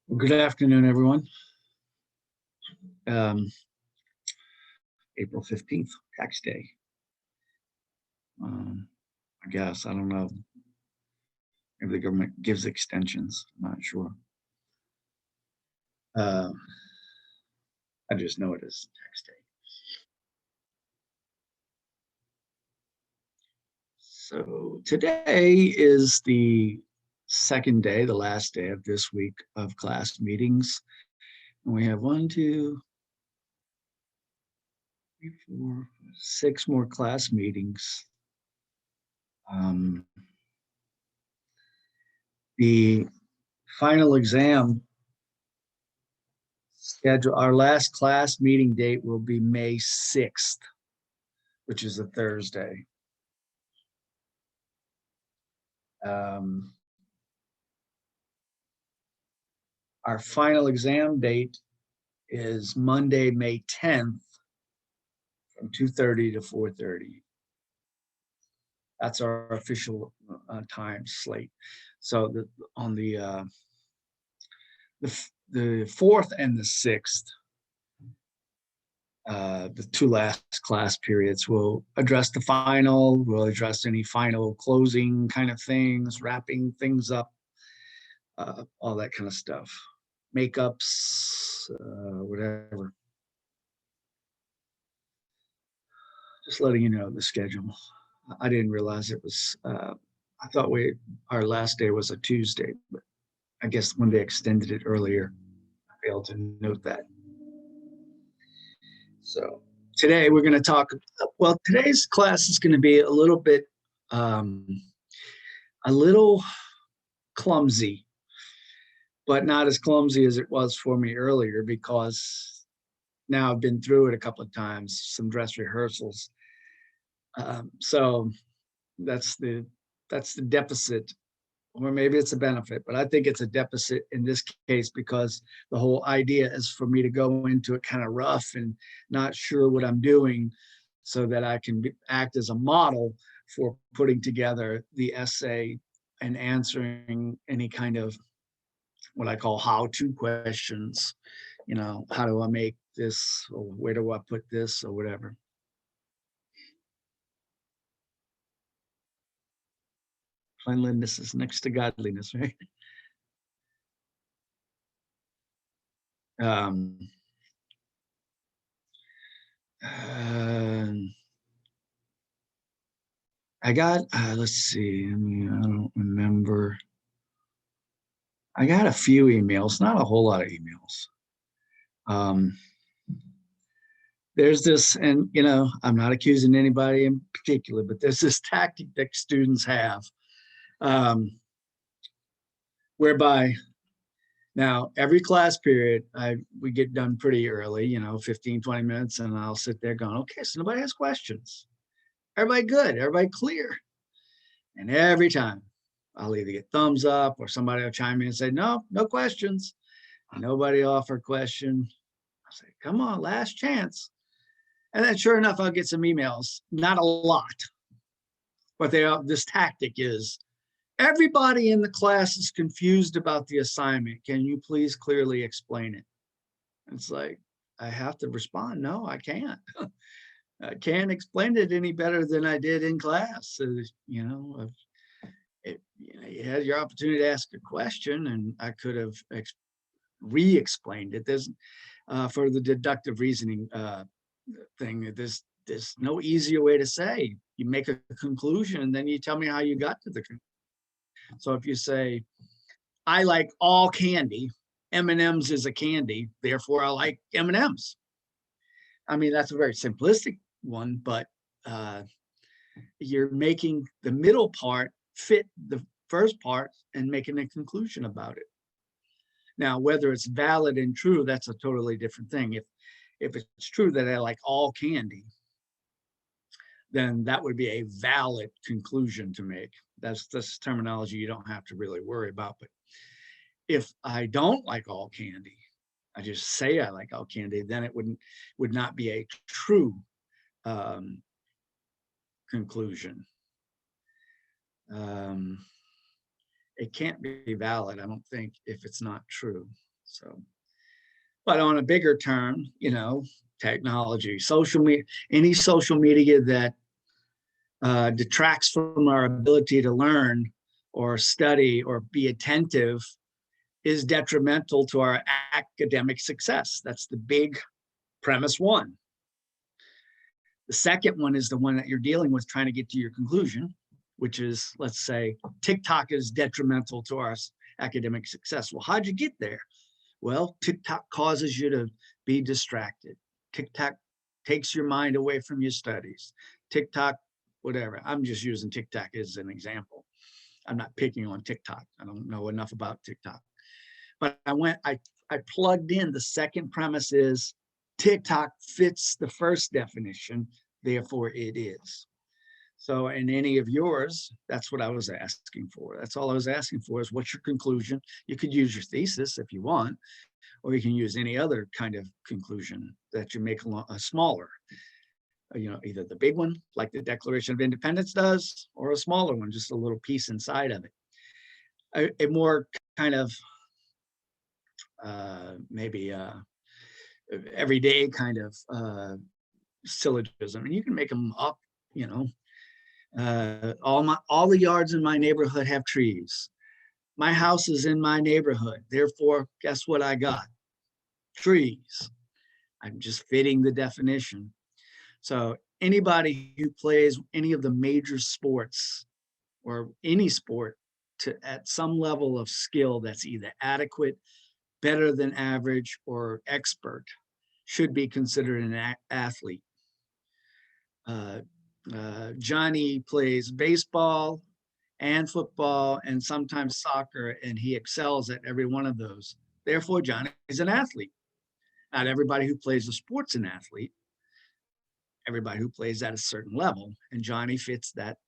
Well, good afternoon, everyone. Um, April 15th, tax day. Um, I guess, I don't know. Maybe the government gives extensions. I'm not sure. Uh, I just know it is tax day. So today is the second day, the last day of this week of class meetings. And we have one, two, three, four, 6 more class meetings. Um, the final exam schedule, our last class meeting date will be May 6th, which is a Thursday. Um, our final exam date is Monday, May 10th from 2:30 to 4:30. That's our official time slate. So on the 4th and the 6th, the 2 last class periods will address the final, we'll address any final closing kind of things, wrapping things up, all that kind of stuff, makeups, whatever. Just letting you know the schedule. I didn't realize it was. I thought our last day was a Tuesday, but I guess when they extended it earlier, I failed to note that. So today we're going to talk. Well, today's class is going to be um, a little clumsy, but not as clumsy as it was for me earlier because now I've been through it a couple of times, some dress rehearsals. So that's the deficit, or maybe it's a benefit, but I think it's a deficit in this case because the whole idea is for me to go into it kind of rough and not sure what I'm doing so that I can act as a model for putting together the essay and answering any kind of what I call how-to questions. How do I make this, or where do I put this, or whatever. Cleanliness is next to godliness, right? Um, uh, I got, let's see, I don't remember. I got a few emails, not a whole lot of emails. Um, there's this, and I'm not accusing anybody in particular, but there's this tactic that students have, um, whereby now every class period, we get done pretty early, 15, 20 minutes, and I'll sit there going, okay, so nobody has questions. Everybody good, everybody clear. And every time I'll either get thumbs up or somebody will chime in and say, no, no questions. Nobody offer a question. I say, come on, last chance. And then sure enough, I'll get some emails. Not a lot, but this tactic is everybody in the class is confused about the assignment. Can you please clearly explain it? It's like, I have to respond. No, I can't. I can't explain it any better than I did in class. So, you had your opportunity to ask a question, and I could have re-explained it. There's for the deductive reasoning thing. There's no easier way to say. You make a conclusion, and then you tell me how you got to the conclusion. So if you say, I like all candy, M&M's is a candy, therefore I like M&M's. I mean, that's a very simplistic one, but you're making the middle part fit the first part and making a conclusion about it. Now, whether it's valid and true, that's a totally different thing. If it's true that I like all candy, then that would be a valid conclusion to make. That's terminology you don't have to really worry about. But if I don't like all candy, I just say I like all candy, then it would not be a true um, conclusion. Um, it can't be valid, I don't think, if it's not true. So, but on a bigger term, you know, technology, social media, any social media that detracts from our ability to learn or study or be attentive is detrimental to our academic success. That's the big premise one. The second one is the one that you're dealing with, trying to get to your conclusion, which is, let's say, TikTok is detrimental to our academic success. Well, how'd you get there? Well, TikTok causes you to be distracted. TikTok takes your mind away from your studies. TikTok, whatever. I'm just using TikTok as an example. I'm not picking on TikTok. I don't know enough about TikTok. But I plugged in the second premise is TikTok fits the first definition, therefore it is. So in any of yours, that's what I was asking for. That's all I was asking for is what's your conclusion? You could use your thesis if you want, or you can use any other kind of conclusion that you make a smaller, you know, either the big one, like the Declaration of Independence does, or a smaller one, just a little piece inside of it. A more kind of maybe everyday kind of syllogism, and you can make them up, you know. All the yards in my neighborhood have trees. My house is in my neighborhood. Therefore, guess what I got? Trees. I'm just fitting the definition. So anybody who plays any of the major sports or any sport at some level of skill that's either adequate, better than average, or expert should be considered an athlete. Johnny plays baseball and football and sometimes soccer, and he excels at every one of those. Therefore, Johnny is an athlete. Not everybody who plays a sport's an athlete. Everybody who plays at a certain level, and Johnny fits that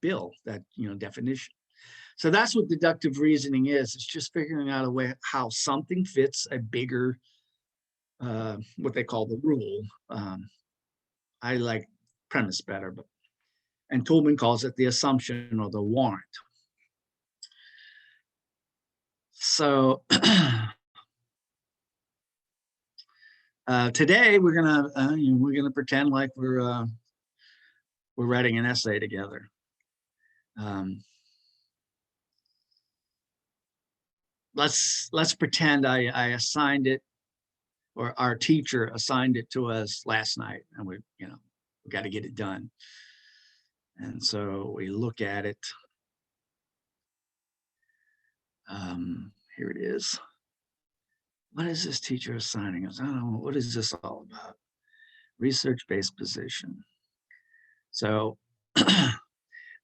bill, that, you know, definition. So that's what deductive reasoning is. It's just figuring out a way how something fits a bigger, what they call the rule. I like premise better, and Toulmin calls it the assumption or the warrant. So today we're gonna pretend like we're writing an essay together. Let's pretend I assigned it, or our teacher assigned it to us last night, and we got to get it done. And so we look at it. Here it is. What is this teacher assigning us? I don't know. What is this all about? Research-based position. So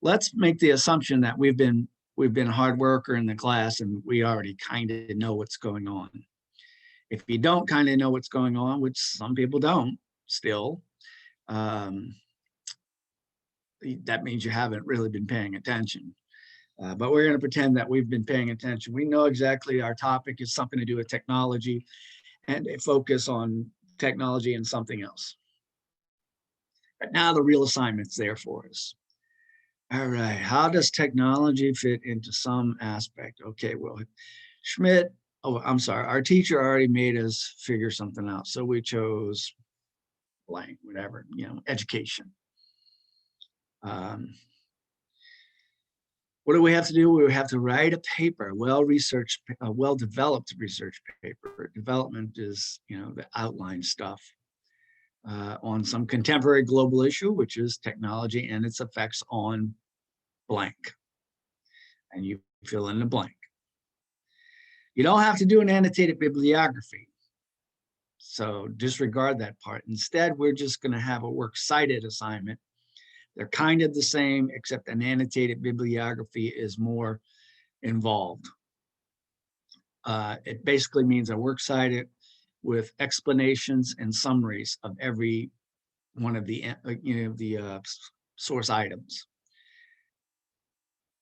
let's make the assumption that we've been a hard worker in the class and we already kind of know what's going on. If you don't kind of know what's going on, which some people don't still, that means you haven't really been paying attention. But we're going to pretend that we've been paying attention. We know exactly our topic is something to do with technology and a focus on technology and something else. But now the real assignment's there for us. All right, how does technology fit into some aspect? Okay, well, Schmidt, I'm sorry, our teacher already made us figure something out. So we chose blank, whatever, education. What do we have to do? We have to write a paper, well-researched, well-developed research paper. Development is, the outline stuff on some contemporary global issue, which is technology and its effects on blank. And you fill in the blank. You don't have to do an annotated bibliography. So disregard that part. Instead, we're just going to have a works cited assignment. They're kind of the same, except an annotated bibliography is more involved. It basically means a works cited with explanations and summaries of every one of the source items.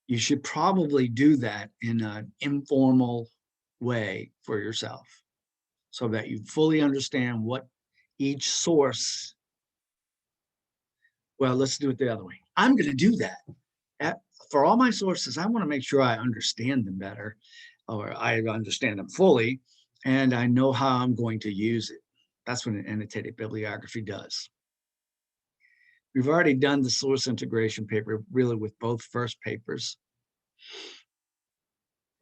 You should probably do that in an informal way for yourself so that you fully understand what each source. Well, let's do it the other way. I'm going to do that. For all my sources, I want to make sure I understand them better, or I understand them fully. and I know how I'm going to use it. That's what an annotated bibliography does. We've already done the source integration paper really with both first papers.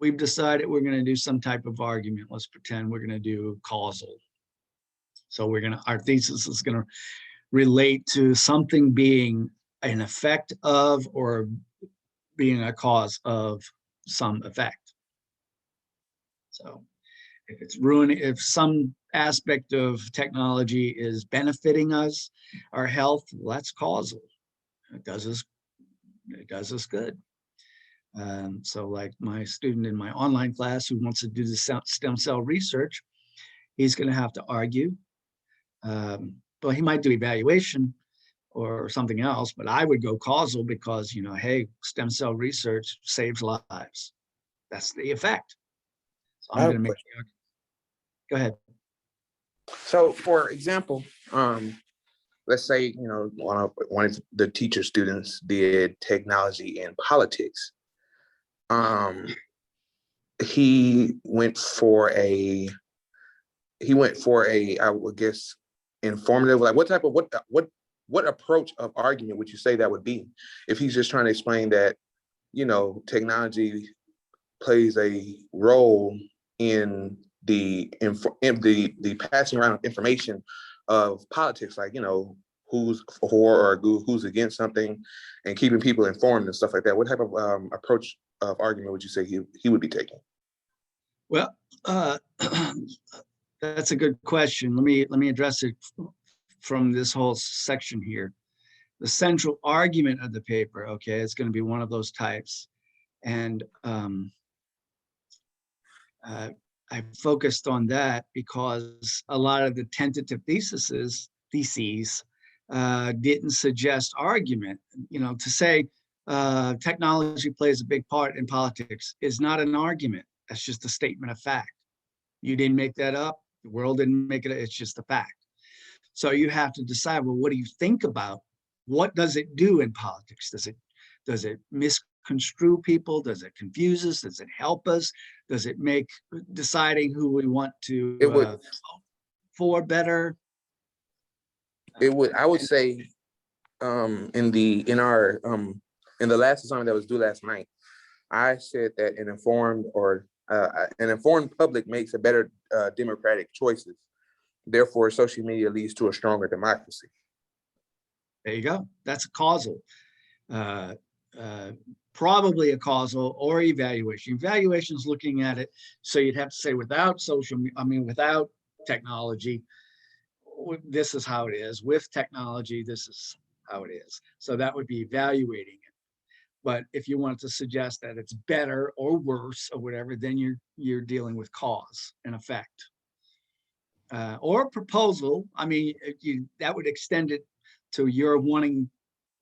We've decided we're going to do some type of argument. Let's pretend we're going to do causal. So our thesis is going to relate to something being an effect of or being a cause of some effect. So if some aspect of technology is benefiting us, our health, well, that's causal. It does us good. So like my student in my online class who wants to do the stem cell research, he's going to have to argue. But he might do evaluation or something else, but I would go causal because, hey, stem cell research saves lives. That's the effect. So I'm going to make the argument. Go ahead. So for example, let's say, one of the teacher students did technology and politics. He went for a, I would guess, informative, like what approach of argument would you say that would be? If he's just trying to explain that, technology plays a role in the passing around information of politics, like, who's for or who's against something, and keeping people informed and stuff like that. What type of approach of argument would you say he would be taking? Well, that's a good question. Let me address it from this whole section here. The central argument of the paper, okay, it's going to be one of those types. And I focused on that because a lot of the tentative theses didn't suggest argument. To say technology plays a big part in politics is not an argument. That's just a statement of fact. You didn't make that up. The world didn't make it. It's just a fact. So you have to decide, well, what do you think about? What does it do in politics? Does it misconstrue people? Does it confuse us? Does it help us? Does it make deciding who we want to vote for better? It would. I would say, in the last assignment that was due last night, I said that an informed public makes a better democratic choices. Therefore, social media leads to a stronger democracy. There you go. That's a causal. Probably a causal or evaluation. Evaluation is looking at it. So you'd have to say without technology, this is how it is. With technology, this is how it is. So that would be evaluating it. But if you wanted to suggest that it's better or worse or whatever, then you're dealing with cause and effect. Or proposal. That would extend it to your wanting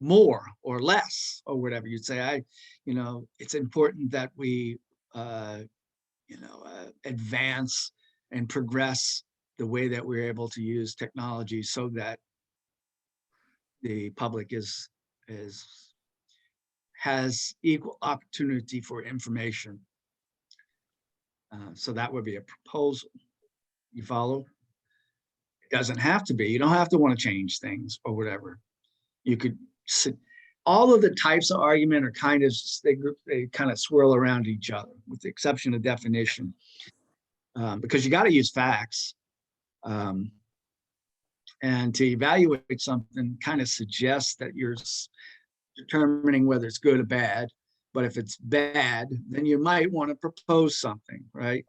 more or less or whatever. You'd say, it's important that we, advance and progress the way that we're able to use technology so that the public has equal opportunity for information. So that would be a proposal. You follow? It doesn't have to be. You don't have to want to change things or whatever. You could. All of the types of argument are they kind of swirl around each other, with the exception of definition, because you got to use facts. And to evaluate something kind of suggests that you're determining whether it's good or bad. But if it's bad, then you might want to propose something, right?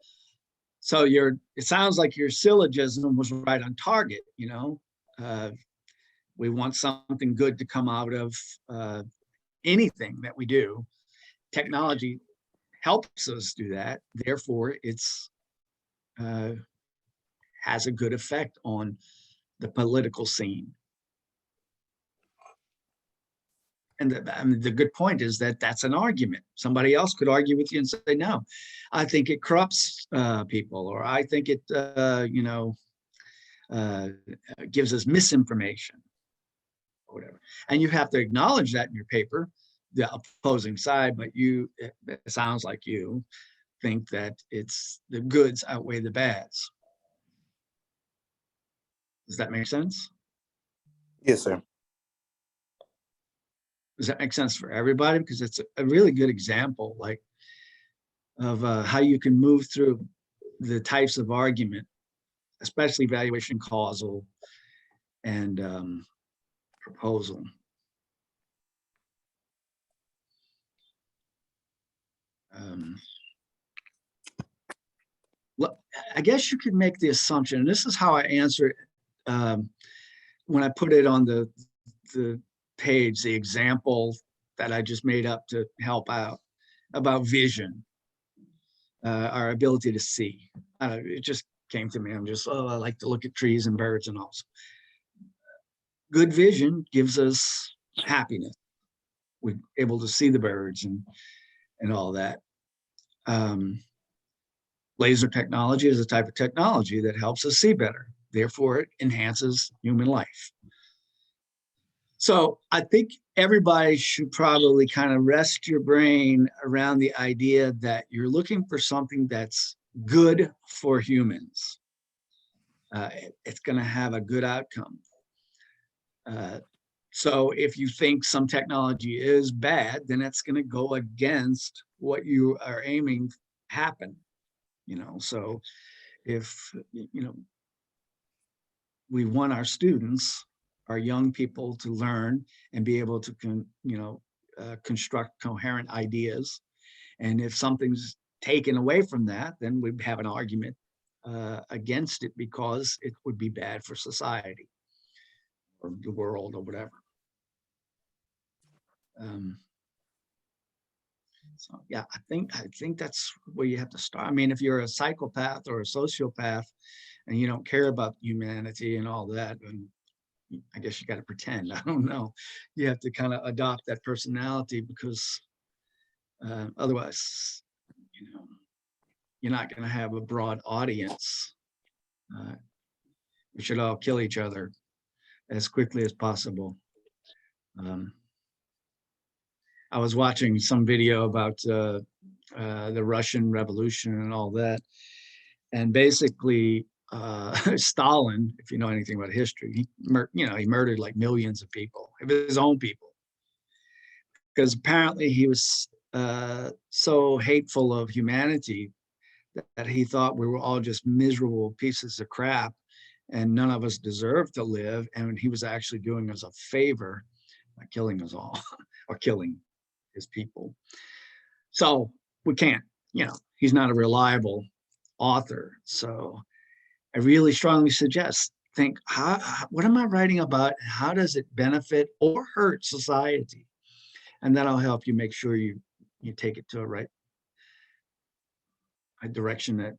So it sounds like your syllogism was right on target. We want something good to come out of anything that we do. Technology helps us do that. Therefore, it's has a good effect on the political scene. And the good point is that that's an argument. Somebody else could argue with you and say, no, I think it corrupts people, or I think it, gives us misinformation, or whatever. And you have to acknowledge that in your paper, the opposing side, but it sounds like you think that it's the goods outweigh the bads. Does that make sense? Yes, sir. Does that make sense for everybody? Because it's a really good example, like, of how you can move through the types of argument, especially valuation, causal, and proposal. Well, I guess you could make the assumption, and this is how I answer it when I put it on the page, the example that I just made up to help out about vision, our ability to see. It just came to me. I'm just, oh, I like to look at trees and birds and all. Good vision gives us happiness. We're able to see the birds and all that. Laser technology is a type of technology that helps us see better. Therefore, it enhances human life. So I think everybody should probably kind of rest your brain around the idea that you're looking for something that's good for humans. It's going to have a good outcome. So if you think some technology is bad, then it's going to go against what you are aiming to happen. So if, we want our students, our young people, to learn and be able to, construct coherent ideas. And if something's taken away from that, then we have an argument against it because it would be bad for society or the world or whatever. So yeah, I think that's where you have to start. I mean, if you're a psychopath or a sociopath and you don't care about humanity and all that, then I guess you got to pretend. I don't know. You have to kind of adopt that personality because otherwise, you're not going to have a broad audience. We should all kill each other as quickly as possible. I was watching some video about the Russian Revolution and all that. And basically, Stalin, if you know anything about history, he murdered like millions of people, of his own people. Because apparently he was so hateful of humanity that he thought we were all just miserable pieces of crap and none of us deserved to live. And he was actually doing us a favor by killing us all or killing his people. So we can't, he's not a reliable author. So I really strongly suggest think, what am I writing about? How does it benefit or hurt society? And that'll help you make sure you take it to a right direction that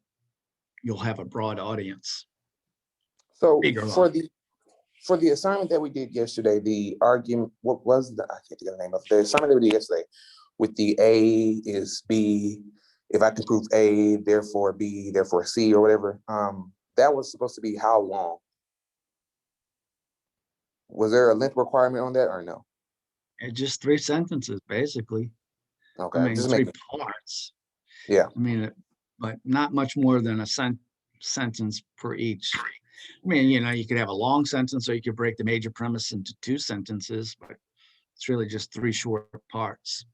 you'll have a broad audience. So Bigger for the assignment that we did yesterday, the argument, I can't think of the name of it. The assignment that we did yesterday with the A is B, if I can prove A, therefore B, therefore C or whatever, that was supposed to be how long? Was there a length requirement on that or no? It's just 3 sentences, basically. Okay, I mean, just 3 parts. Yeah. I mean, but not much more than a sentence per each. I mean, you could have a long sentence or you could break the major premise into 2 sentences, but it's really just 3 short parts.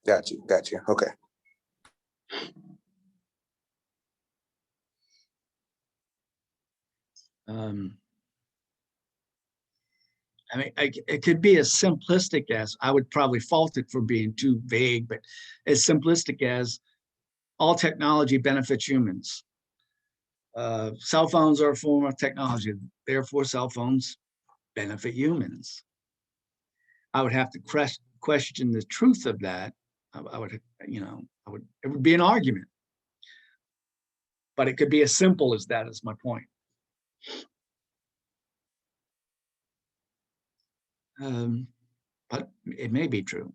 Got you. Okay. I mean, it could be as simplistic as, I would probably fault it for being too vague, but as simplistic as all technology benefits humans. Cell phones are a form of technology, therefore cell phones benefit humans. I would have to question the truth of that. It would be an argument. But it could be as simple as that, is my point. But it may be true.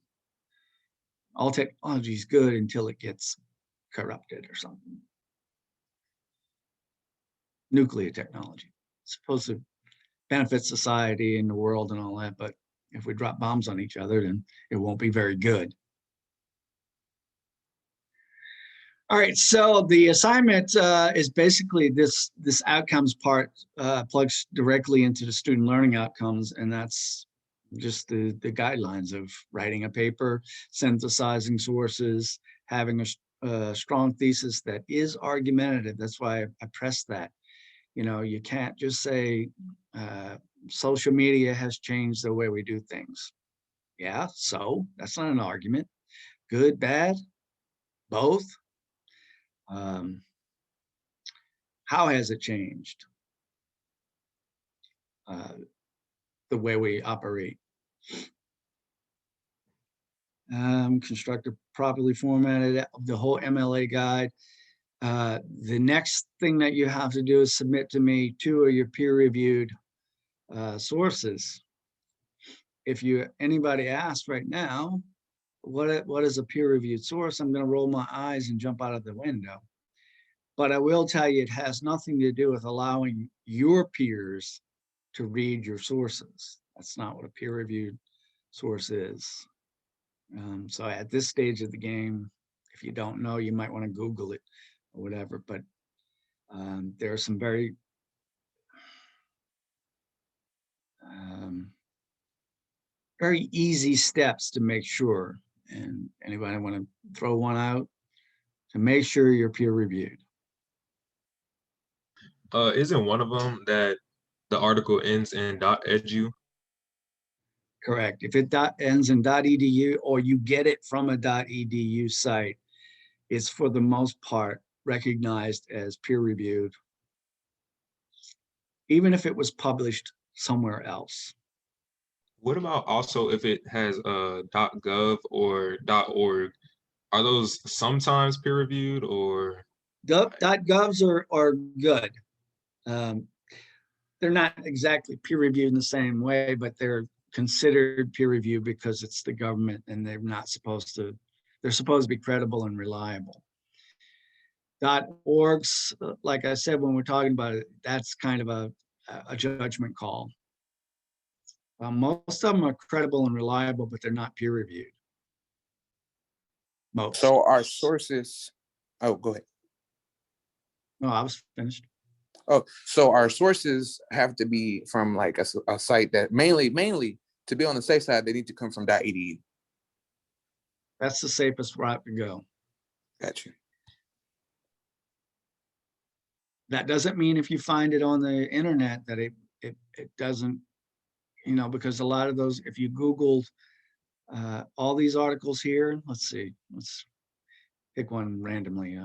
All technology is good until it gets corrupted or something. Nuclear technology, it's supposed to benefit society and the world and all that, but if we drop bombs on each other, then it won't be very good. All right, so the assignment is basically this outcomes part plugs directly into the student learning outcomes, and that's just the guidelines of writing a paper, synthesizing sources, having a strong thesis that is argumentative. That's why I press that. You know, you can't just say social media has changed the way we do things. Yeah, so that's not an argument. Good, bad, both. How has it changed the way we operate? Construct a properly formatted, the whole MLA guide. The next thing that you have to do is submit to me 2 of your peer-reviewed sources. If anybody asks right now, what is a peer-reviewed source? I'm going to roll my eyes and jump out of the window. But I will tell you, it has nothing to do with allowing your peers to read your sources. That's not what a peer-reviewed source is. So at this stage of the game, if you don't know, you might want to Google it or whatever. But there are some very very easy steps to make sure. And anybody want to throw one out to make sure you're peer-reviewed? Isn't one of them that the article ends in .edu? Correct. If it ends in .edu or you get it from a .edu site, it's for the most part recognized as peer-reviewed, even if it was published somewhere else. What about also if it has .gov or .org? Are those sometimes peer reviewed or? .govs are good. They're not exactly peer-reviewed in the same way, but they're considered peer review because it's the government and they're supposed to be credible and reliable. .orgs, like I said, when we're talking about it, that's kind of a judgment call. Most of them are credible and reliable, but they're not peer reviewed. Most. So our sources, oh, go ahead. No, I was finished. Oh, so our sources have to be from like a site that mainly to be on the safe side, they need to come from .edu. That's the safest route to go. Gotcha. That doesn't mean if you find it on the internet that it doesn't, you know, because a lot of those, if you Googled all these articles here, let's see, let's pick one randomly.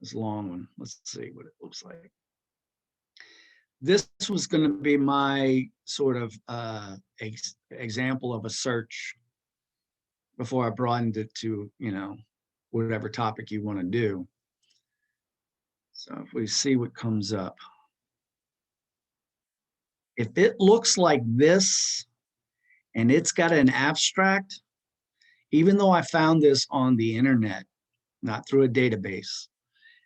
This long one, let's see what it looks like. This was going to be my sort of example of a search before I broadened it to, you know, whatever topic you want to do. So if we see what comes up. If it looks like this and it's got an abstract, even though I found this on the internet, not through a database,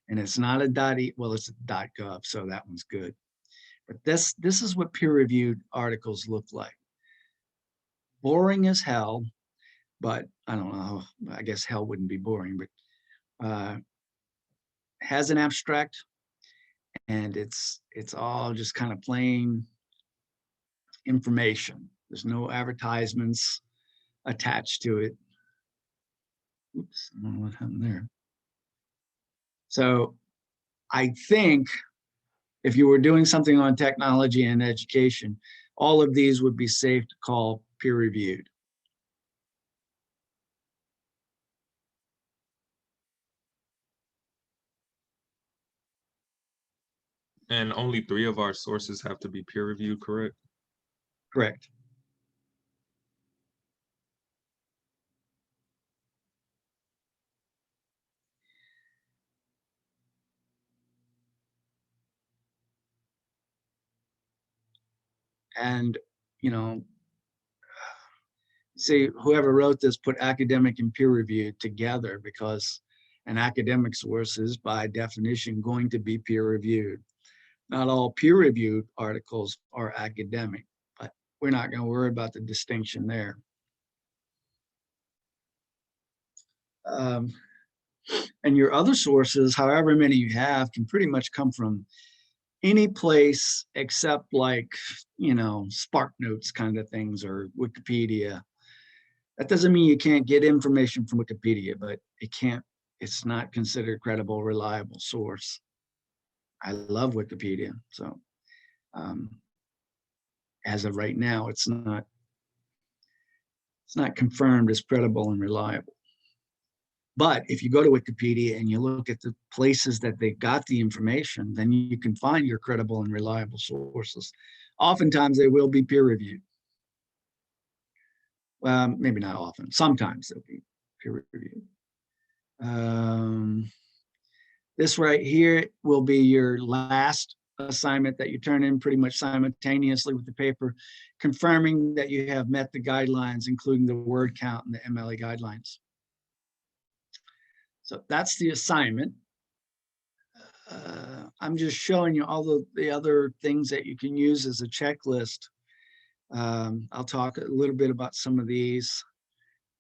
and it's not a well, it's a .gov, so that one's good. But this is what peer-reviewed articles look like. Boring as hell, but I don't know, I guess hell wouldn't be boring, but has an abstract, and it's all just kind of plain information. There's no advertisements attached to it. Oops, I don't know what happened there. So I think if you were doing something on technology and education, all of these would be safe to call peer-reviewed. And only 3 of our sources have to be peer reviewed, correct? Correct. And, you know, see, whoever wrote this put academic and peer reviewed together because an academic source is by definition going to be peer reviewed. Not all peer reviewed articles are academic, but we're not going to worry about the distinction there. And your other sources, however many you have, can pretty much come from any place except like, Spark Notes kind of things or Wikipedia. That doesn't mean you can't get information from Wikipedia, but it's not considered credible, reliable source. I love Wikipedia. So as of right now, it's not confirmed as credible and reliable. But if you go to Wikipedia and you look at the places that they got the information, then you can find your credible and reliable sources. Oftentimes they will be peer reviewed. Maybe not often. Sometimes they'll be peer reviewed. This right here will be your last assignment that you turn in pretty much simultaneously with the paper, confirming that you have met the guidelines, including the word count and the MLA guidelines. So that's the assignment. I'm just showing you all the other things that you can use as a checklist. I'll talk a little bit about some of these.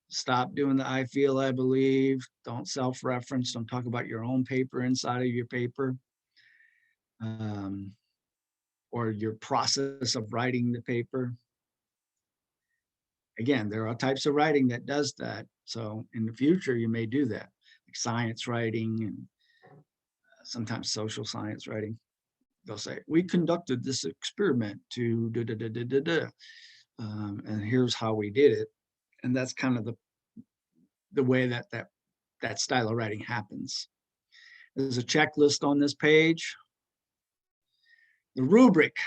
Stop doing the I feel, I believe. Don't self-reference. Don't talk about your own paper inside of your paper. Or your process of writing the paper. Again, there are types of writing that does that. So in the future, you may do that, like science writing and sometimes social science writing. They'll say, we conducted this experiment to da da da da da da. And here's how we did it. And that's kind of the way that style of writing happens. There's a checklist on this page. The rubric.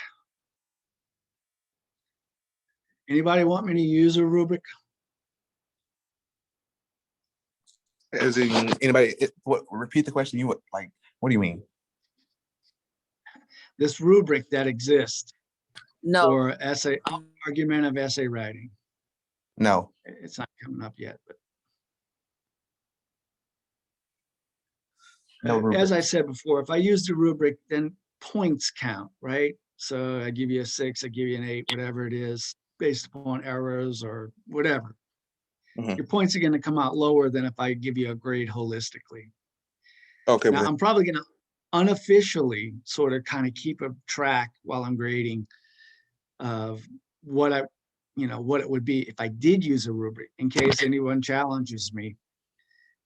Anybody want me to use a rubric? As in anybody, repeat the question. What do you mean? This rubric that exists No, for essay, argument of essay writing. No. It's not coming up yet, but No rubric. as I said before, if I use the rubric, then points count, right? So I give you a 6, I give you an 8, whatever it is, based upon errors or whatever. Mhm. Your points are going to come out lower than if I give you a grade holistically. Okay. Now, I'm probably going to unofficially sort of kind of keep a track while I'm grading of what it would be if I did use a rubric in case anyone challenges me.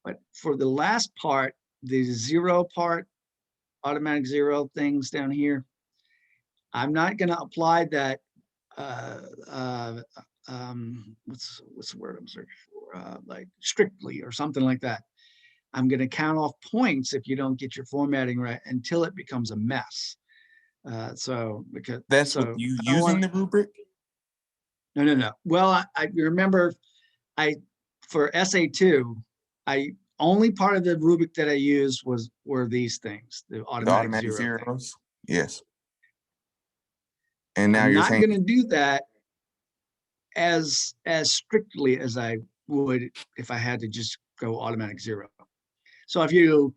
But for the last part, the 0 part, automatic 0 things down here, I'm not going to apply that. What's the word I'm searching for? Like strictly or something like that. I'm going to count off points if you don't get your formatting right until it becomes a mess. Because That's with you using the rubric? No. Well, I remember for essay 2, only part of the rubric that I used were these things, the automatic zero zeros. Yes. And now I'm you're not saying going to do that as strictly as I would if I had to just go automatic 0. So if you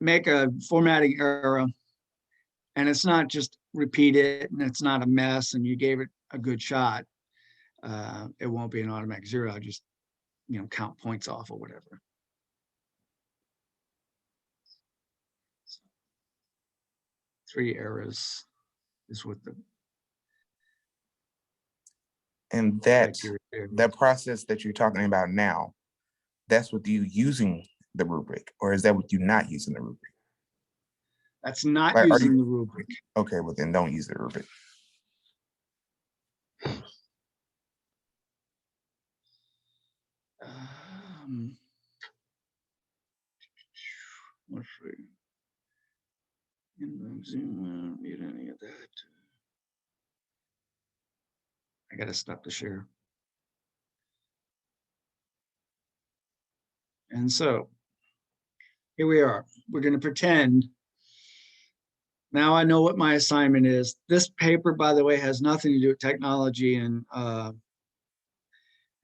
make a formatting error and it's not just repeat it and it's not a mess and you gave it a good shot, it won't be an automatic 0. I'll just count points off or whatever. 3 errors is what the and that criteria is. that process that you're talking about now, that's with you using the rubric, or is that with you not using the rubric? That's not Like, using the rubric. Okay, well then don't use the rubric. Let's see. Zoom, mute any of that. I gotta stop the share. And so here we are. We're going to pretend. Now I know what my assignment is. This paper, by the way, has nothing to do with technology and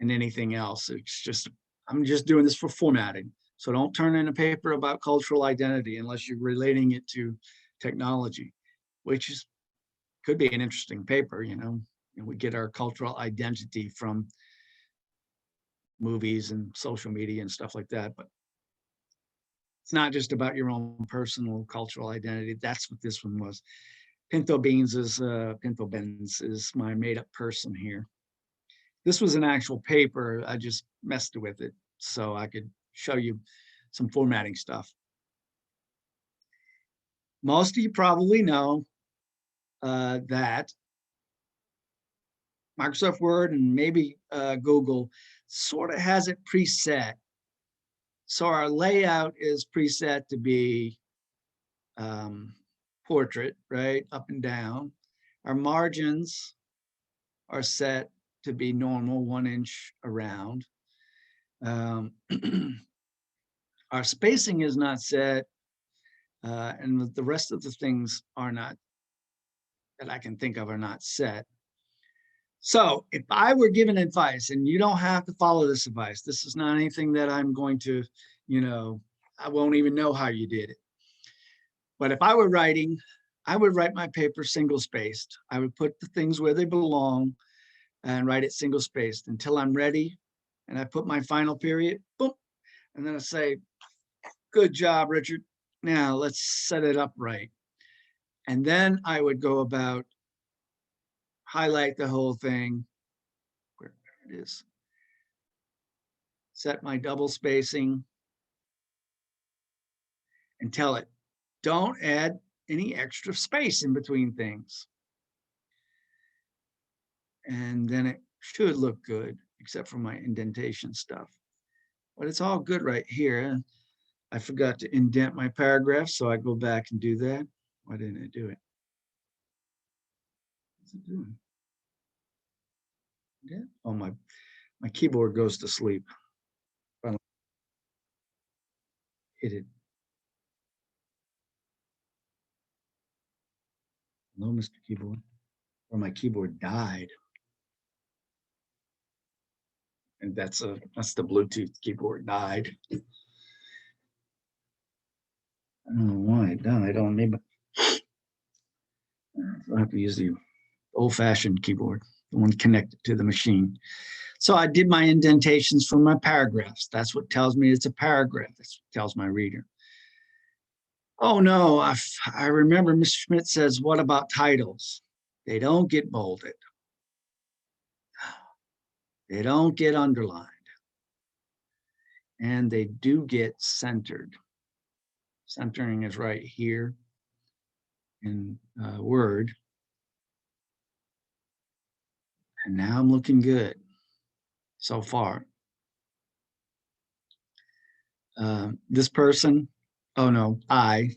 anything else. It's just, I'm just doing this for formatting. So don't turn in a paper about cultural identity unless you're relating it to technology, which could be an interesting paper, and we get our cultural identity from movies and social media and stuff like that. But It's not just about your own personal cultural identity. That's what this one was. Pinto Beans is Pinto Benz is my made up person here. This was an actual paper. I just messed with it so I could show you some formatting stuff. Most of you probably know that Microsoft Word and maybe Google sort of has it preset. So our layout is preset to be portrait, right? Up and down. Our margins are set to be normal, 1 inch around. Our spacing is not set, and the rest of the things are not, that I can think of, are not set. So if I were given advice, and you don't have to follow this advice, this is not anything that I'm going to, I won't even know how you did it. But if I were writing, I would write my paper single spaced. I would put the things where they belong and write it single spaced until I'm ready. And I put my final period, boom. And then I say, good job, Richard. Now let's set it up right. And then I would go about, highlight the whole thing, where it is, set my double spacing, and tell it, don't add any extra space in between things. And then it should look good, except for my indentation stuff. But it's all good right here. I forgot to indent my paragraph, so I go back and do that. Why didn't I do it? What's it doing? Yeah. Oh, my keyboard goes to sleep. Hit it. Hello, Mr. Keyboard. Or my keyboard died. And that's the Bluetooth keyboard died. I don't know why it died. I don't need. I have to use the old-fashioned keyboard, the one connected to the machine. So I did my indentations for my paragraphs. That's what tells me it's a paragraph. That's what tells my reader. Oh no, I remember Mr. Schmidt says, what about titles? They don't get bolded. They don't get underlined. And they do get centered. Centering is right here in Word. And now I'm looking good so far. This person, oh no, I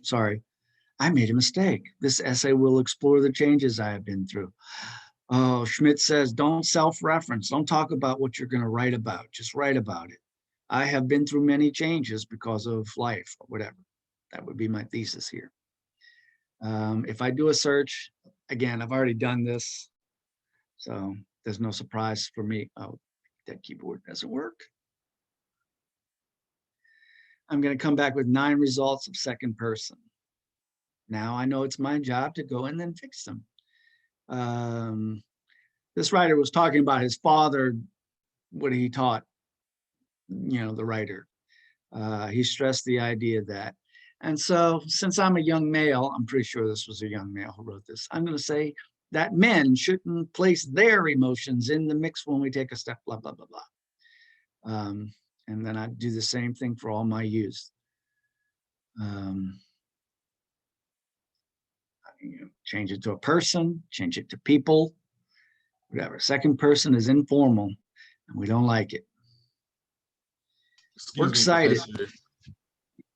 made a mistake. This essay will explore the changes I have been through. Oh, Schmidt says, don't self-reference. Don't talk about what you're going to write about. Just write about it. I have been through many changes because of life or whatever. That would be my thesis here. If I do a search, again, I've already done this, so there's no surprise for me. Oh, that keyboard doesn't work. I'm going to come back with 9 results of second person. Now I know it's my job to go and then fix them. This writer was talking about his father, what he taught, the writer. He stressed the idea that. And so since I'm a young male, I'm pretty sure this was a young male who wrote this, I'm going to say that men shouldn't place their emotions in the mix when we take a step, blah, blah, blah, blah. And then I do the same thing for all my youth. Change it to a person, change it to people, whatever. Second person is informal and we don't like it. We're excited. Professor.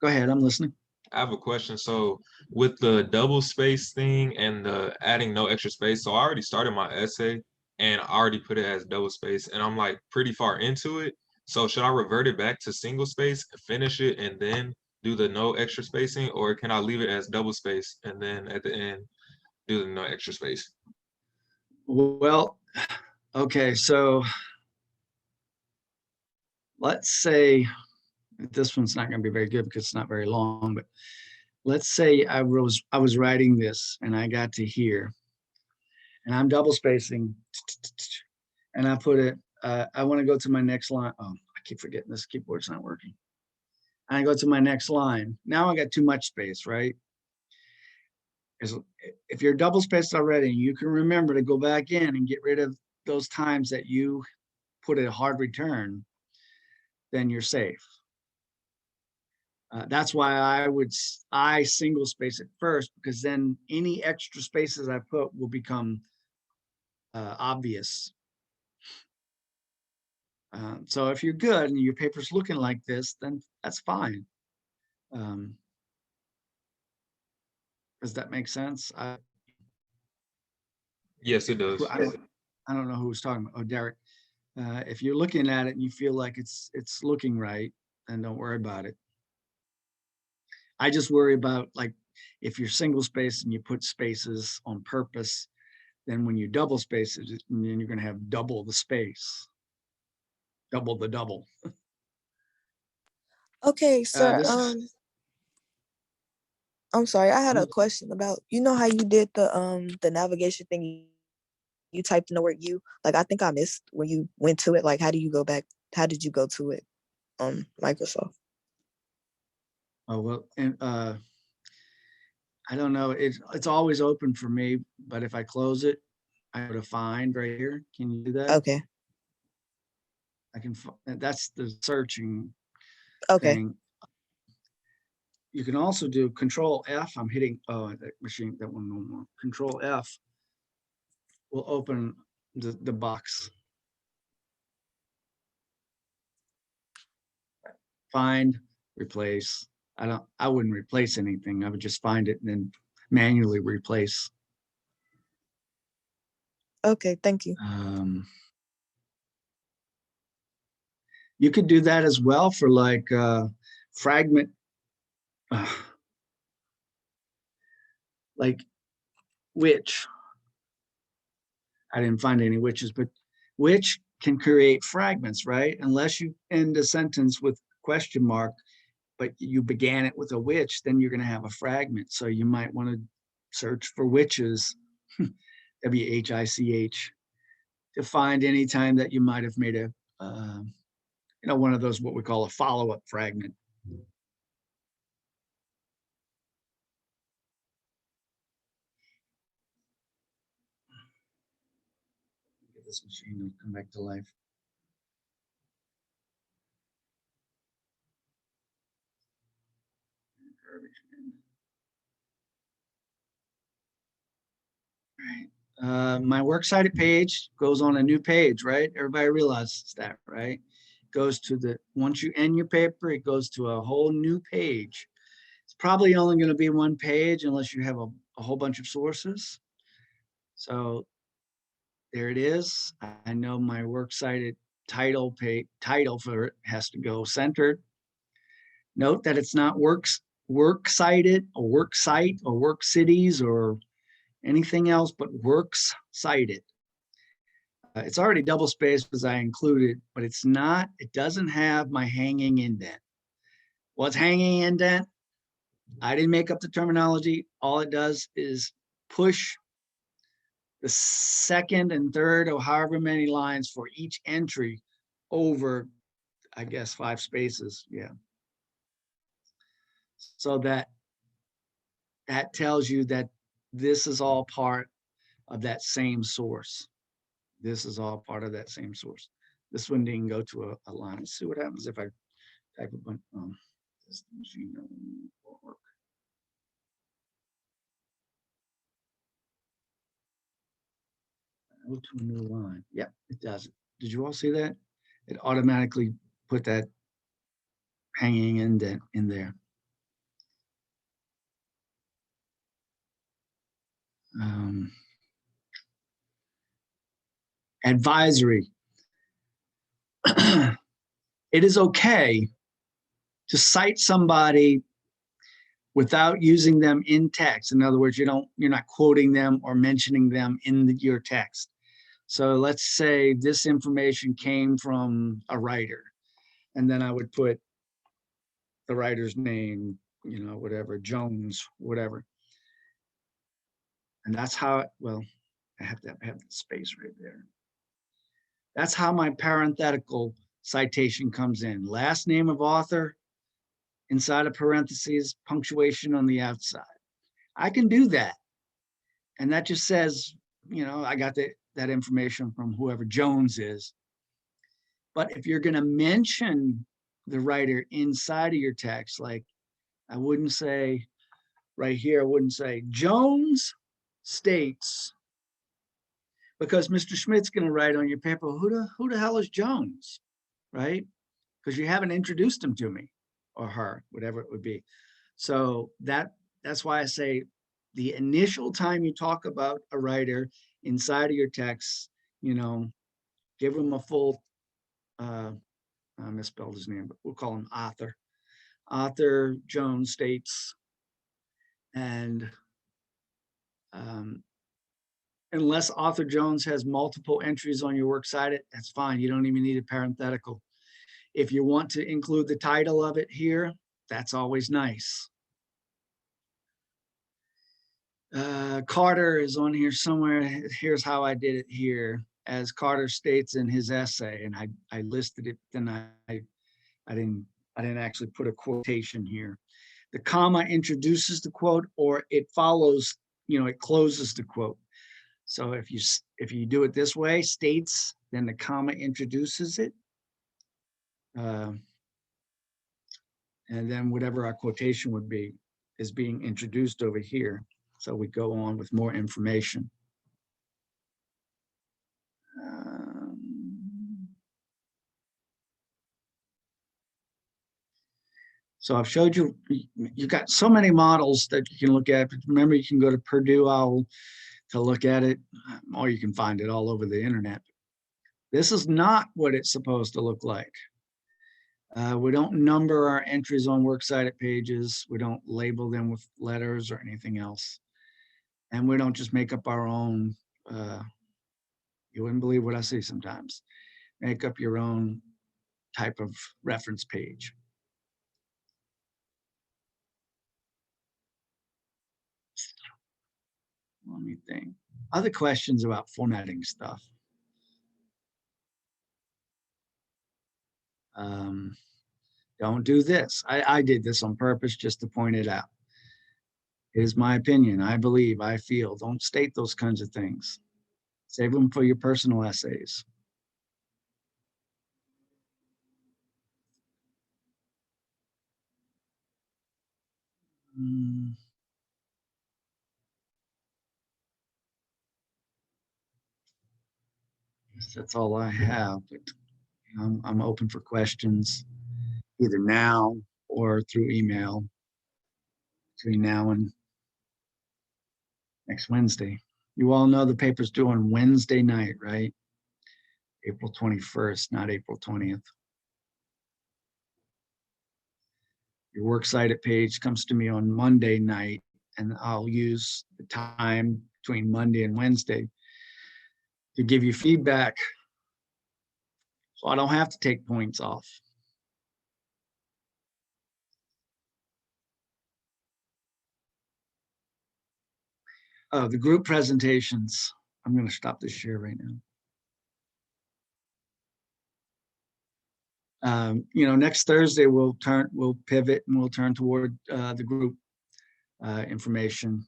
Go ahead, I'm listening. I have a question. So with the double space thing and the adding no extra space, so I already started my essay and I already put it as double space and I'm like pretty far into it. So should I revert it back to single space, finish it, and then do the no extra spacing, or can I leave it as double space and then at the end do the no extra space? Well, okay, so let's say this one's not going to be very good because it's not very long, but let's say I was writing this and I got to here and I'm double spacing and I put it, I want to go to my next line. Oh, I keep forgetting this keyboard's not working. and I go to my next line. Now I got too much space, right? If you're double spaced already, you can remember to go back in and get rid of those times that you put a hard return, then you're safe. That's why I single space it first, because then any extra spaces I put will become obvious. So if you're good and your paper's looking like this, then that's fine. Does that make sense? Yes, it does. I don't know who was talking about. Oh, Derek. If you're looking at it and you feel like it's looking right, then don't worry about it. I just worry about, like, if you're single space and you put spaces on purpose, then when you double space it, then you're going to have double the space, double the double. Okay, sir. This- I'm sorry. I had a question about, you know how you did the navigation thing, you typed in the word "you." Like, I think I missed when you went to it. Like, how do you go back? How did you go to it on Microsoft? Oh, well, and I don't know. It's always open for me, but if I close it, I go to find right here. Can you do that? Okay. I can. That's the searching Okay. thing. You can also do Control F. I'm hitting. Oh, that machine. That one no more. Control F will open the box. Find, replace. I wouldn't replace anything. I would just find it and then manually replace. Okay. Thank you. You could do that as well for like fragment, like which. I didn't find any whiches, but which can create fragments, right? Unless you end a sentence with question mark, but you began it with a which, then you're going to have a fragment. So you might want to search for whiches, W-H-I-C-H, to find any time that you might have made a, one of those, what we call a follow-up fragment. Get this machine to come back to life. Right. My works cited page goes on a new page, right? Everybody realizes that, right? Goes to once you end your paper, it goes to a whole new page. It's probably only going to be one page unless you have a whole bunch of sources. So there it is. I know my works cited title for it has to go centered. Note that it's not works cited or work site or work cities or anything else but works cited. It's already double spaced because I included, but it doesn't have my hanging indent. What's hanging indent? I didn't make up the terminology. All it does is push the second and third or however many lines for each entry over, I guess, 5 spaces. Yeah. So that tells you that this is all part of that same source. This is all part of that same source. This one didn't go to a line. Let's see what happens if I type a bunch. This machine won't work. Go to a new line. Yeah, it does. Did you all see that? It automatically put that hanging indent in there. Advisory. It is okay to cite somebody without using them in text. In other words, you're not quoting them or mentioning them in your text. So let's say this information came from a writer, and then I would put the writer's name, whatever, Jones, whatever. And that's how, well, I have to have the space right there. That's how my parenthetical citation comes in. Last name of author, inside of parentheses, punctuation on the outside. I can do that. And that just says, I got that information from whoever Jones is. But if you're going to mention the writer inside of your text, like I wouldn't say right here, I wouldn't say Jones states, because Mr. Schmidt's going to write on your paper, who the hell is Jones, right? Because you haven't introduced him to me or her, whatever it would be. So that's why I say the initial time you talk about a writer inside of your text, give them a full, I misspelled his name, but we'll call him author. Author Jones states, and unless author Jones has multiple entries on your works cited, that's fine. You don't even need a parenthetical. If you want to include the title of it here, that's always nice. Carter is on here somewhere. Here's how I did it here. As Carter states in his essay, and I listed it, then I didn't actually put a quotation here. The comma introduces the quote, or it follows, it closes the quote. So if you do it this way, states, then the comma introduces it. And then whatever our quotation would be is being introduced over here. So we go on with more information. So I've showed you, you've got so many models that you can look at. But remember, you can go to Purdue OWL to look at it, or you can find it all over the internet. This is not what it's supposed to look like. We don't number our entries on works cited pages. We don't label them with letters or anything else. And we don't just make up our own, you wouldn't believe what I see sometimes. Make up your own type of reference page. Let me think. Other questions about formatting stuff? Don't do this. I did this on purpose just to point it out. It is my opinion. I believe, I feel. Don't state those kinds of things. Save them for your personal essays. That's all I have, but I'm open for questions either now or through email between now and next Wednesday. You all know the paper's due on Wednesday night, right? April 21st, not April 20th. Your works cited page comes to me on Monday night, and I'll use the time between Monday and Wednesday to give you feedback, so I don't have to take points off. The group presentations. I'm going to stop this share right now. Next Thursday we'll pivot and we'll turn toward the group information.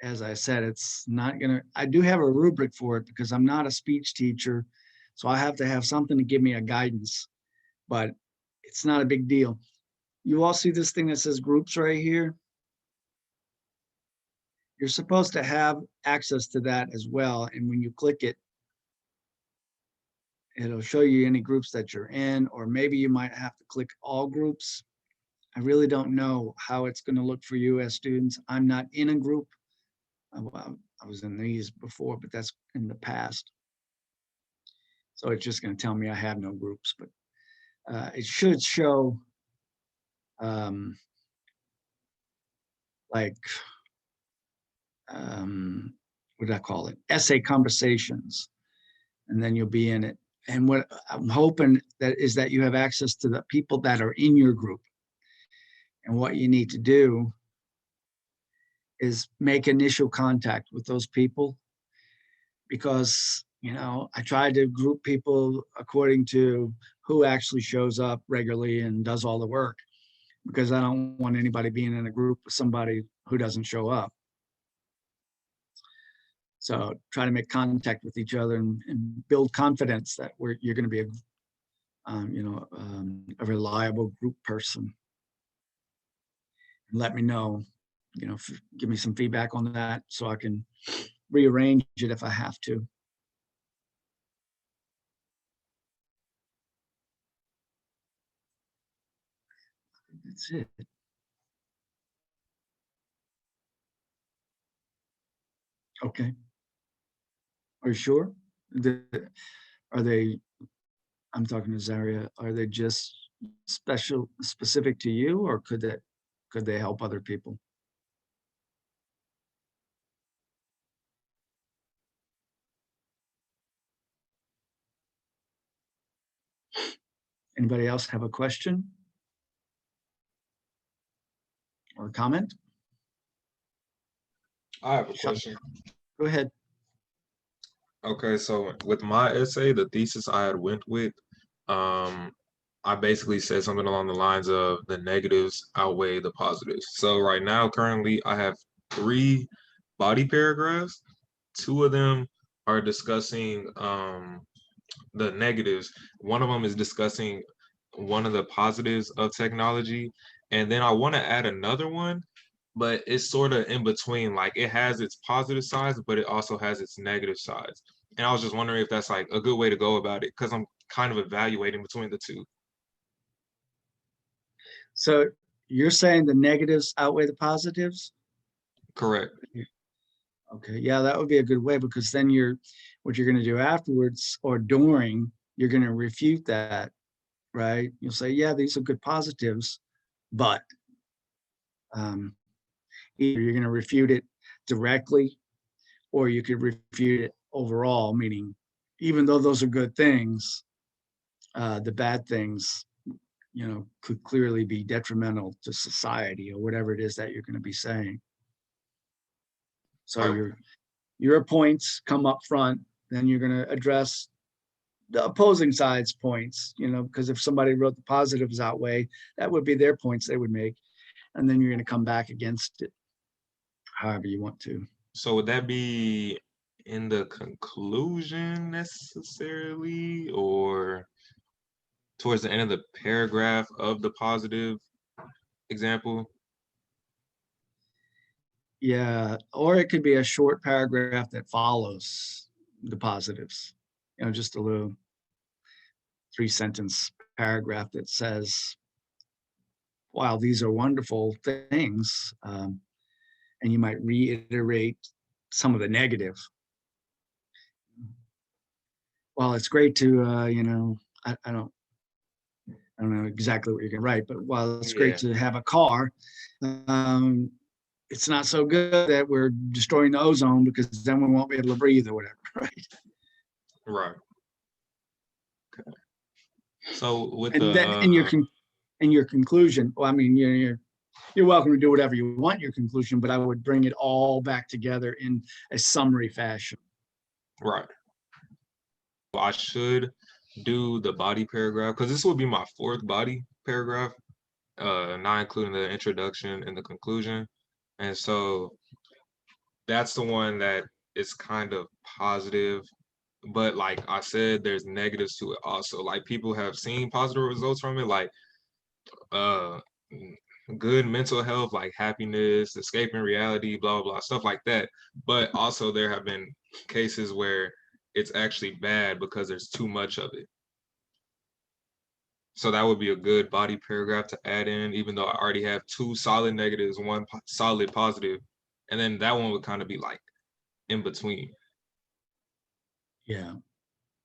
As I said, it's not gonna, I do have a rubric for it because I'm not a speech teacher. So I have to have something to give me a guidance, but it's not a big deal. You all see this thing that says groups right here? You're supposed to have access to that as well. And when you click it, it'll show you any groups that you're in, or maybe you might have to click all groups. I really don't know how it's going to look for you as students. I'm not in a group. I was in these before, but that's in the past. So it's just going to tell me I have no groups, but it should show what do I call it? Essay conversations. And then you'll be in it. And what I'm hoping that is that you have access to the people that are in your group. And what you need to do is make initial contact with those people, because I tried to group people according to who actually shows up regularly and does all the work, because I don't want anybody being in a group with somebody who doesn't show up. So try to make contact with each other and build confidence that you're going to be a reliable group person. And let me know, give me some feedback on that so I can rearrange it if I have to. That's it. Okay. Are you sure? Are they, I'm talking to Zaria, are they just specific to you, or could they help other people? Anybody else have a question or comment? I have a Sure. question. Go ahead. Okay, so with my essay, the thesis I had went with, I basically said something along the lines of the negatives outweigh the positives. So right now, currently, I have 3 body paragraphs. 2 of them are discussing the negatives. One of them is discussing one of the positives of technology, and then I want to add another one, but it's sort of in between. Like it has its positive sides, but it also has its negative sides. And I was just wondering if that's like a good way to go about it, because I'm kind of evaluating between the two. So you're saying the negatives outweigh the positives? Correct. Okay, yeah, that would be a good way, because then what you're going to do afterwards or during, you're going to refute that, right? You'll say, yeah, these are good positives, but um, either you're going to refute it directly, or you could refute it overall, meaning even though those are good things, the bad things, could clearly be detrimental to society or whatever it is that you're going to be saying. So Right. your points come up front, then you're going to address the opposing side's points, because if somebody wrote the positives outweigh, that would be their points they would make. And then you're going to come back against it however you want to. So would that be in the conclusion necessarily, or towards the end of the paragraph of the positive example? Yeah, or it could be a short paragraph that follows the positives, just a little 3-sentence paragraph that says, wow, these are wonderful things. And you might reiterate some of the negative. Well, it's great to, I don't know exactly what you're gonna write, but while it's great Yeah. to have a car, it's not so good that we're destroying the ozone, because then we won't be able to breathe or whatever, right? Right. Okay. So with And the then in your conclusion, well, I mean, you're welcome to do whatever you want your conclusion, but I would bring it all back together in a summary fashion. right. I should do the body paragraph, because this would be my 4th body paragraph, not including the introduction and the conclusion. And so that's the one that is kind of positive. But like I said, there's negatives to it also. Like people have seen positive results from it, like uh good mental health, like happiness, escaping reality, blah blah, stuff like that. But also there have been cases where it's actually bad because there's too much of it. So that would be a good body paragraph to add in, even though I already have 2 solid negatives, 1 solid positive, and then that one would kind of be like in between. Yeah,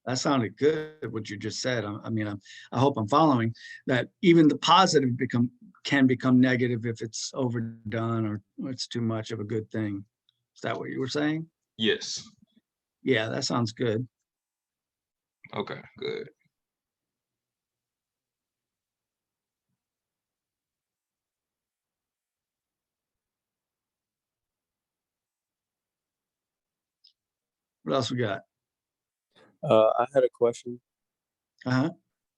that sounded good, what you just said. I mean, I hope I'm following that. Even the positive can become negative if it's overdone or it's too much of a good thing. Is that what you were saying? Yes. Yeah, that sounds good. Okay, good. What else we got? I had a question. Uh-huh.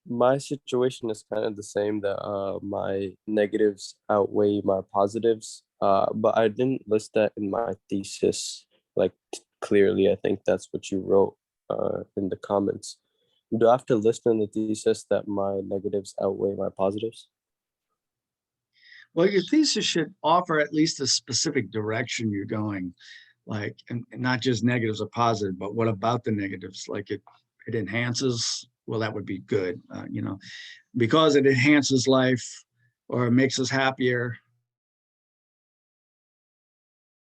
My situation is kind of the same that my negatives outweigh my positives. But I didn't list that in my thesis like clearly. I think that's what you wrote in the comments. Do I have to list in the thesis that my negatives outweigh my positives? Well, your thesis should offer at least a specific direction you're going, like, and not just negatives or positive, but what about the negatives? Like it enhances, well, that would be good, you know, because it enhances life or it makes us happier.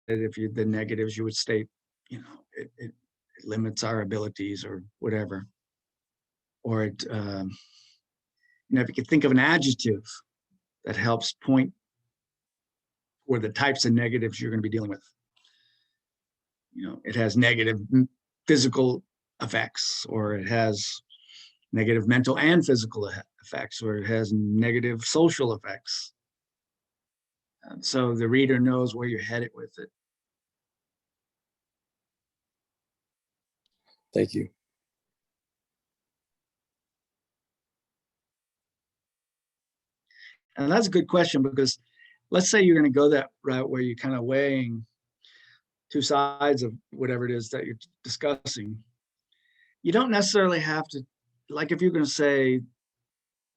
And if you, the negatives, you would state, you know, it limits our abilities or whatever. Or it, you know, if you could think of an adjective that helps point or the types of negatives you're going to be dealing with. You know, it has negative physical effects, or it has negative mental and physical effects, or it has negative social effects. And so the reader knows where you're headed with it. Thank you. And that's a good question, because let's say you're going to go that route where you're kind of weighing two sides of whatever it is that you're discussing. You don't necessarily have to, like if you're going to say,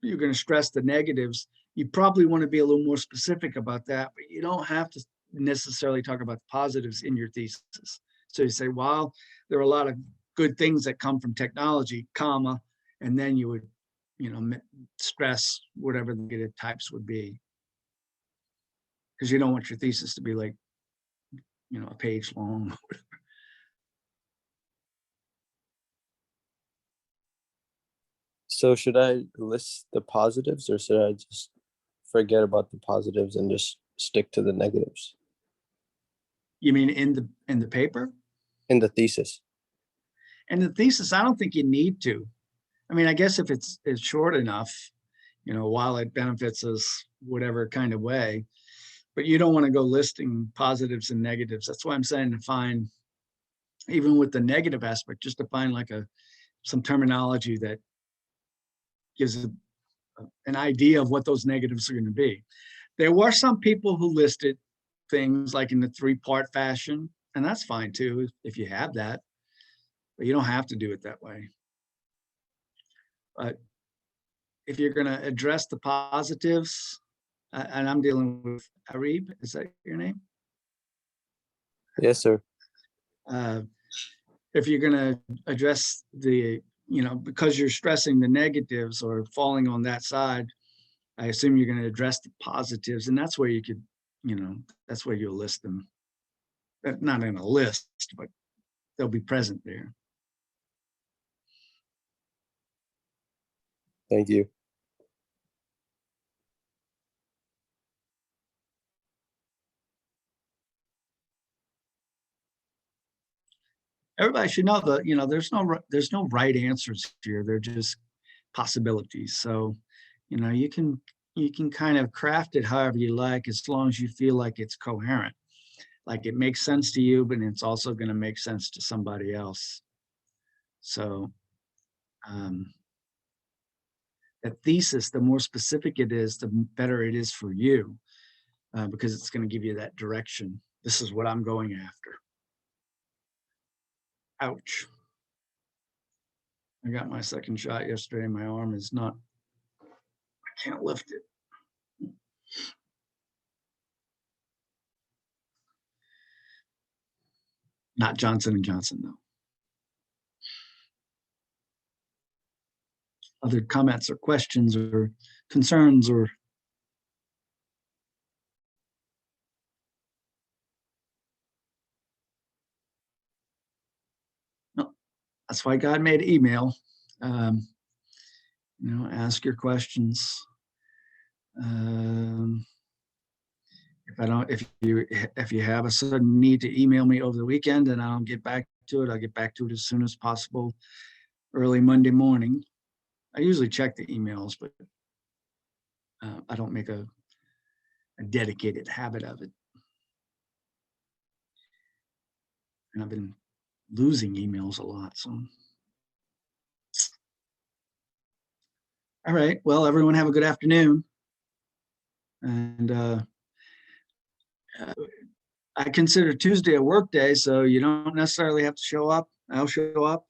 you're going to stress the negatives, you probably want to be a little more specific about that, but you don't have to necessarily talk about the positives in your thesis. So you say, well, there are a lot of good things that come from technology, comma, and then you would, you know, stress whatever the negative types would be. Because you don't want your thesis to be like, you know, a page long. So should I list the positives or should I just forget about the positives and just stick to the negatives You mean in the paper? in the thesis? And the thesis, I don't think you need to. I mean, I guess if it's short enough, you know, while it benefits us whatever kind of way, but you don't want to go listing positives and negatives. That's why I'm saying to find, even with the negative aspect, just to find like some terminology that gives an idea of what those negatives are going to be. There were some people who listed things like in the 3-part fashion, and that's fine too, if you have that, but you don't have to do it that way. But if you're going to address the positives, and I'm dealing with Arib, is that your name? Yes, sir. If you're going to address the, you know, because you're stressing the negatives or falling on that side, I assume you're going to address the positives, and that's where you could, you know, that's where you'll list them. Not in a list, but they'll be present there. Thank you. Everybody should know that, you know, there's no right answers here. They're just possibilities. So, you know, you can kind of craft it however you like, as long as you feel like it's coherent, like it makes sense to you, but it's also going to make sense to somebody else. So that thesis, the more specific it is, the better it is for you, because it's going to give you that direction. This is what I'm going after. Ouch. I got my second shot yesterday. My arm is not, I can't lift it. Not Johnson & Johnson, though. Other comments or questions or concerns or no, that's why God made email. You know, ask your questions. If you have a sudden need to email me over the weekend and I don't get back to it, I'll get back to it as soon as possible, early Monday morning. I usually check the emails, but I don't make a dedicated habit of it. And I've been losing emails a lot, so All right, well, everyone have a good afternoon. And I consider Tuesday a work day, so you don't necessarily have to show up. I'll show up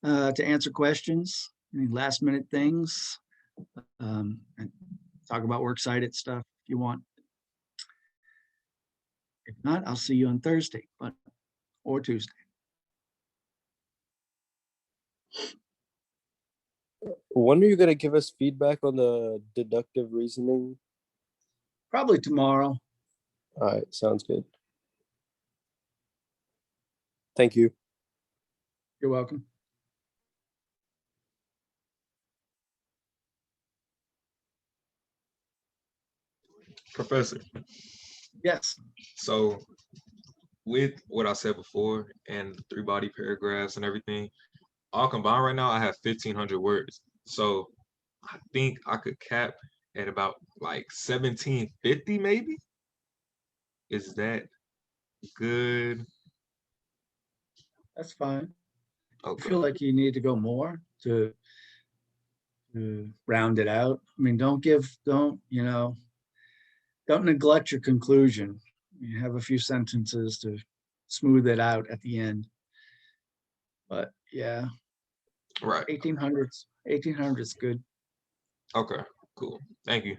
to answer questions, any last minute things, and talk about works cited stuff if you want. If not, I'll see you on Thursday, or Tuesday. When are you gonna give us feedback on the deductive reasoning? Probably tomorrow. All right, sounds good. Thank you. You're welcome. Professor, Yes. so with what I said before and the 3 body paragraphs and everything, all combined right now, I have 1,500 words. So I think I could cap at about like 1,750 maybe. Is that good? That's fine. I Okay. feel like you need to go more to round it out. I mean, don't neglect your conclusion. You have a few sentences to smooth it out at the end. But yeah, Right. 1800's good. Okay. Cool. Thank you.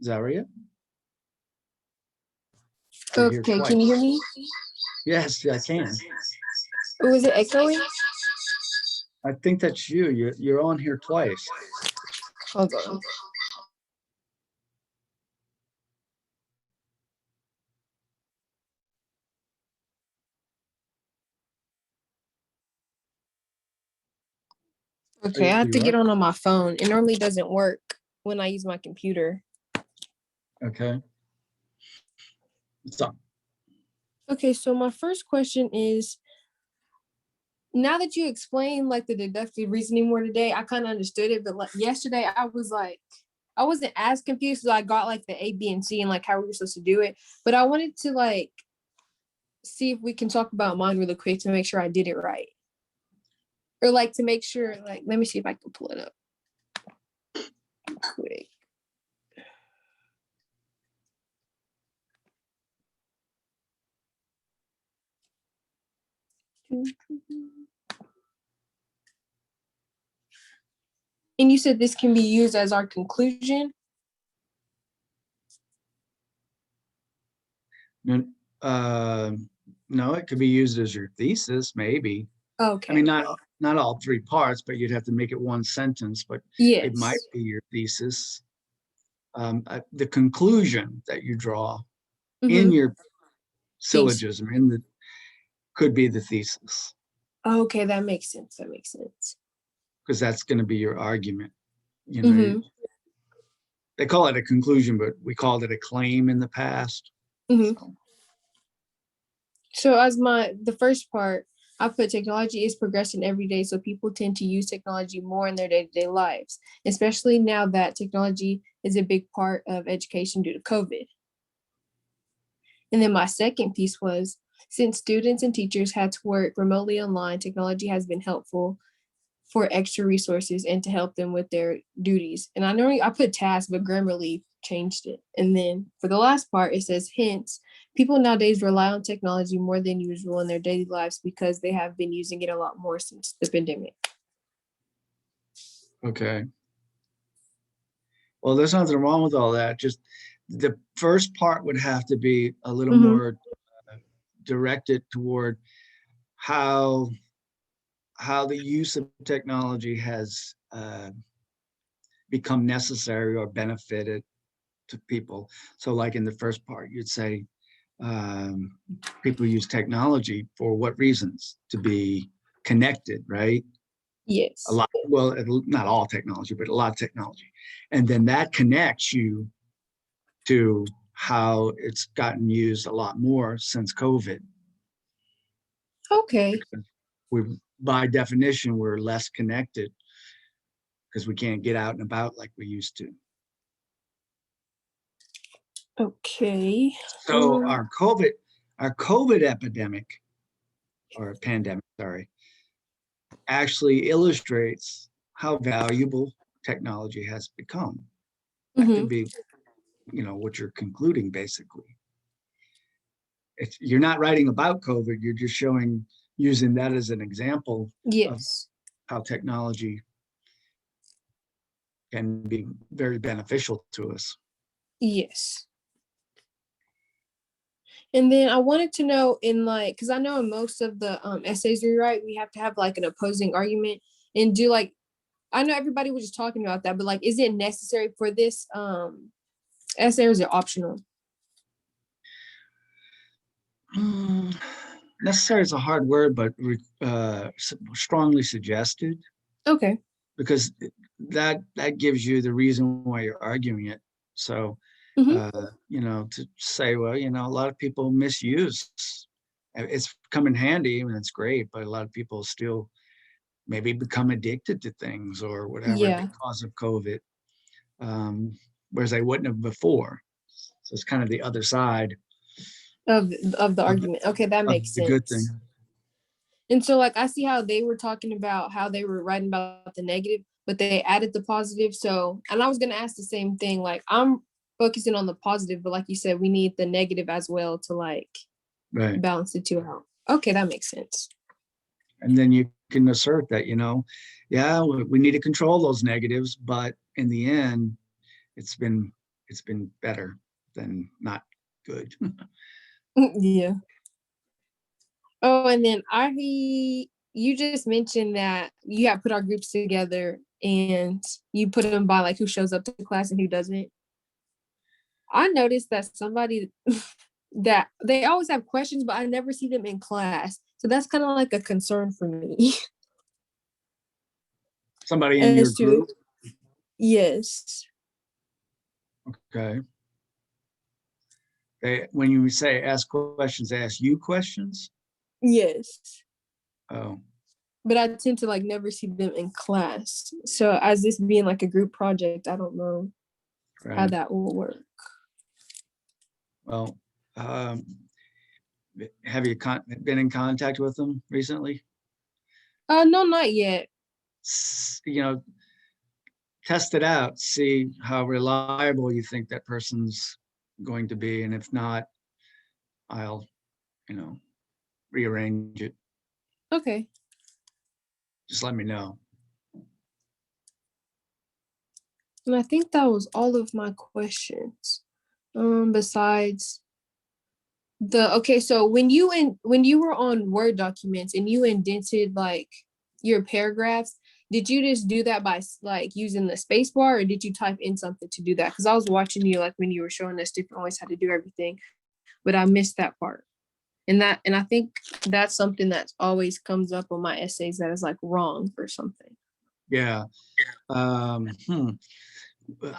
Zaria? You're here Okay, twice. can you hear me? Yes, I can. Was it echoing? I think that's you. You're on here twice. Hold on. Okay, I have to You get are? on my phone. It normally doesn't work when I use my computer. Okay. What's up? Okay, so my first question is, now that you explained like the deductive reasoning more today, I kind of understood it, but like yesterday I was like, I wasn't as confused, so I got like the A, B, and C and like how we were supposed to do it. But I wanted to like see if we can talk about mine really quick to make sure I did it right. Or like to make sure, like, let me see if I can pull it up quick. And you said this can be used as our conclusion? No, it could be used as your thesis, maybe. Okay. I mean, not all 3 parts, but you'd have to make it 1 sentence, but Yes. it might be your thesis. The conclusion that you draw in Mhm. your syllogism could be the thesis, Okay, that makes sense. That makes sense. because that's going to be your argument. Mhm. They call it a conclusion, but we called it a claim in the past. Mhm. So, So as the first part, I put technology is progressing every day, so people tend to use technology more in their day-to-day lives, especially now that technology is a big part of education due to COVID. And then my second piece was, since students and teachers had to work remotely online, technology has been helpful for extra resources and to help them with their duties. And I know I put tasks, but Grammarly changed it. And then for the last part, it says, hence, people nowadays rely on technology more than usual in their daily lives because they have been using it a lot more since the pandemic. okay. Well, there's nothing wrong with all that. Just the first part would have to be a little Mhm. more directed toward how the use of technology has become necessary or benefited to people. So like in the first part, you'd say people use technology for what reasons? To be connected, right? Yes. A lot, well, not all technology, but a lot of technology. And then that connects you to how it's gotten used a lot more since COVID. Okay. By definition, we're less connected because we can't get out and about like we used to. Okay. So um, our COVID epidemic or pandemic, sorry, actually illustrates how valuable technology has become. That could mhm, be, what you're concluding basically. If you're not writing about COVID, you're just using that as an example of yes. how technology can be very beneficial to us. Yes. And then I wanted to know in like, because I know in most of the essays we write, we have to have like an opposing argument and do like, I know everybody was just talking about that, but like, is it necessary for this essay or is it optional? Mm, Necessary is a hard word, but strongly suggested, Okay. because that gives you the reason why you're arguing it. So, Hmm. to say, well, a lot of people misuse. It's come in handy and it's great, but a lot of people still maybe become addicted to things or whatever Yeah. because of COVID, whereas they wouldn't have before. So it's kind of the other side Of the of the, argument. Okay, that of makes the good sense. thing. And so like I see how they were talking about how they were writing about the negative, but they added the positive. So, and I was gonna ask the same thing. Like I'm focusing on the positive, but like you said, we need the negative as well to like Right. balance the two out. Okay, that makes sense. And then you can assert that, yeah, we need to control those negatives, but in the end, it's been better than not good. Yeah. Oh, and then you just mentioned that you have put our groups together and you put them by like who shows up to class and who doesn't. I noticed that somebody that they always have questions, but I never see them in class. So that's kind of like a concern for me. Somebody in your As to group, yes. okay. When you say ask questions, they ask you questions. Yes. Oh, But I tend to like never see them in class. So as this being like a group project, I don't know how right. that will work. Well, um, have you been in contact with them recently? No, not yet. You know, test it out, see how reliable you think that person's going to be. And if not, I'll, you know, rearrange it. Okay. Just let me know. And I think that was all of my questions. Besides okay, so when you were on Word documents and you indented like your paragraphs, did you just do that by like using the space bar or did you type in something to do that? Because I was watching you like when you were showing us different ways how to do everything, but I missed that part. And I think that's something that always comes up on my essays that is like wrong for something. Yeah. Um, hmm.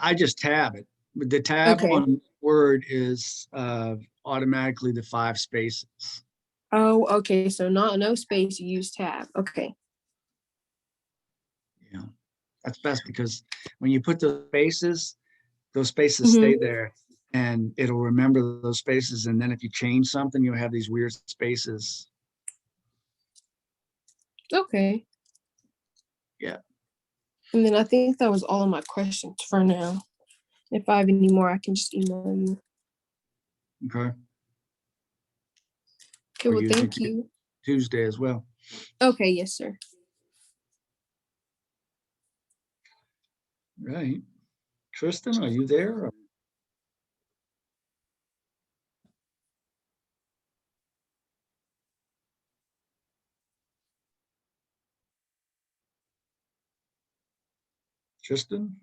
I just tab it. The tab Okay. on Word is automatically the 5 spaces. Oh, okay. So no space, you use tab. Okay. You know, that's best because when you put those spaces Hmm. stay there and it'll remember those spaces. And then if you change something, you'll have these weird spaces. Okay. Yeah. And then I think that was all of my questions for now. If I have any more, I can just email you. Okay. Okay, We're well, using thank you. Tuesday as well. Okay, yes, sir. Right. Tristan, are you there? Tristan?